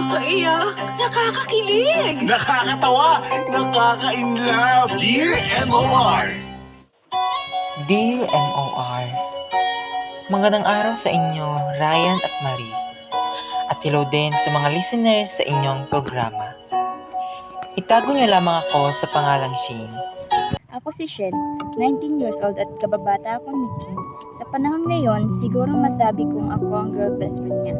Nakakaiyak, nakakakilig. Nakakatawa, nakaka-inlove. Dear MOR. Dear MOR, magandang araw sa inyo, Ryan at Marie. At hello din sa mga listeners sa inyong programa. Itago niyo lamang ako sa pangalang Shane. Ako si Shen, 19 years old at kababata ako ni Kim. Sa panahon ngayon, siguro masabi kong ako ang girl best friend niya.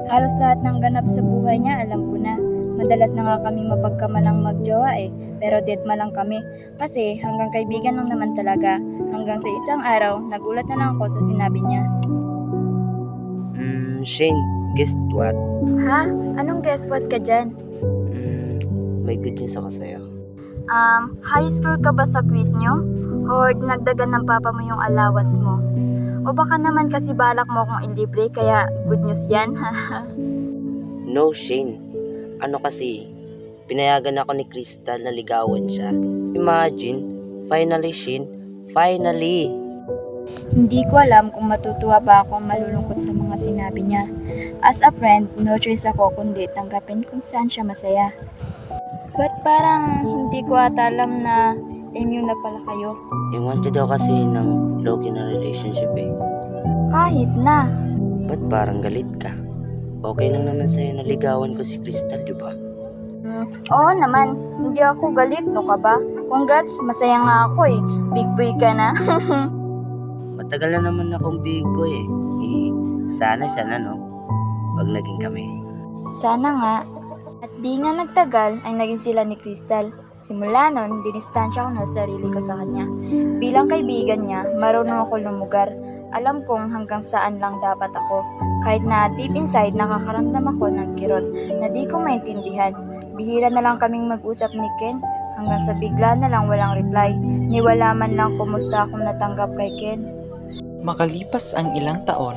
Halos lahat ng ganap sa buhay niya alam ko na. Madalas na nga kaming mapagkamalang magjowa pero deadma lang kami. Kasi hanggang kaibigan lang naman talaga. Hanggang sa isang araw, nagulat na lang ako sa sinabi niya. Shane, guess what? Ha? Anong guess what ka dyan? May good news ako sa'yo. High score ka ba sa quiz nyo? Or nagdagan ng papa mo yung allowance mo? O baka naman kasi balak mo akong ilibre kaya good news yan? No, Shane. Ano kasi, pinayagan ako ni Crystal na ligawan siya. Imagine, finally, Shane. Finally! Hindi ko alam kung matutuwa ba ako o malulungkot sa mga sinabi niya. As a friend, no choice ako kundi tanggapin kung saan siya masaya. But parang hindi ko ata alam na MU na pala kayo. Iwan siya daw kasi ng low-key na relationship Kahit na. Ba't parang galit ka? Okay lang naman sa'yo na ligawan ko si Crystal, di ba? Oo naman, hindi ako galit, no ka ba? Congrats, masaya nga ako Big boy ka na. Matagal na naman akong big boy Sana siya na, no? Pag naging kami. Sana nga. At di nga nagtagal ay naging sila ni Crystal. Simula nun, dinistansya ko na sarili ko sa kanya. Bilang kaibigan niya, marunong ako lumugar. Alam kong hanggang saan lang dapat ako. Kahit na deep inside, nakakaramdam ako ng kirot na di ko maintindihan. Bihira na lang kaming mag-usap ni Ken hanggang sa bigla na lang walang reply. Niwala man lang kumusta akong natanggap kay Ken. Makalipas ang ilang taon,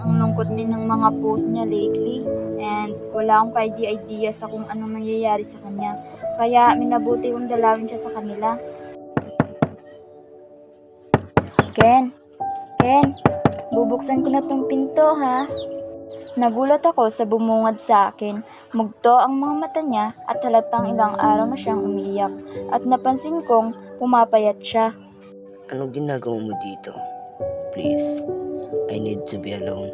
Ang lungkot din ng mga post niya lately. And wala akong ka-idea sa kung anong nangyayari sa kanya. Kaya minabuti kong dalawin siya sa kanila. Ken, bubuksan ko na tong pinto ha. Nagulat ako sa bumungad sa akin. Mugto ang mga mata niya at halatang ilang araw na siyang umiiyak. At napansin kong pumapayat siya. Anong ginagawa mo dito? Please, I need to be alone.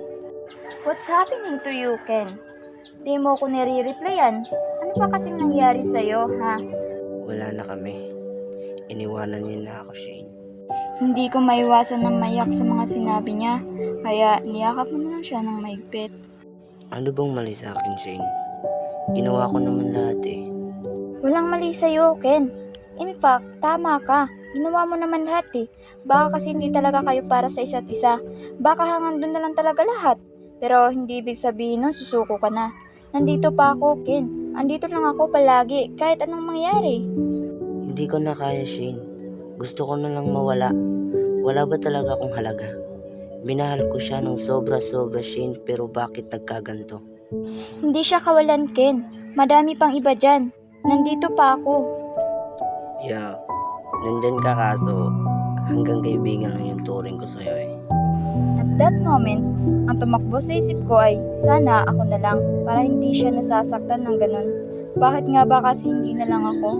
What's happening to you, Ken? Di mo ko nire-replyan. Ano ba kasing nangyari sa'yo, ha? Wala na kami. Iniwanan niya na ako, Shane. Hindi ko maiwasan ng mayak sa mga sinabi niya, kaya niyakap mo na lang siya ng mahigpit. Ano bang mali sa akin, Shane? Ginawa ko naman lahat Walang mali sa'yo, Ken. In fact, tama ka. Ginawa mo naman lahat Baka kasi hindi talaga kayo para sa isa't isa. Baka hanggang doon na lang talaga lahat. Pero hindi ibig sabihin nun susuko ka na. Nandito pa ako, Ken. Andito lang ako palagi, kahit anong mangyari. Hindi ko na kaya, Shane. Gusto ko na lang mawala. Wala ba talaga akong halaga? Minahal ko siya ng sobra-sobra, Shane, pero bakit nagkaganto? Hindi siya kawalan, Ken. Madami pang iba dyan. Nandito pa ako. Yeah, nandyan ka kaso hanggang kaibigan lang yung turing ko sa'yo At that moment, ang tumakbo sa isip ko ay, sana ako na lang para hindi siya nasasaktan ng ganun. Bakit nga ba kasi hindi na lang ako?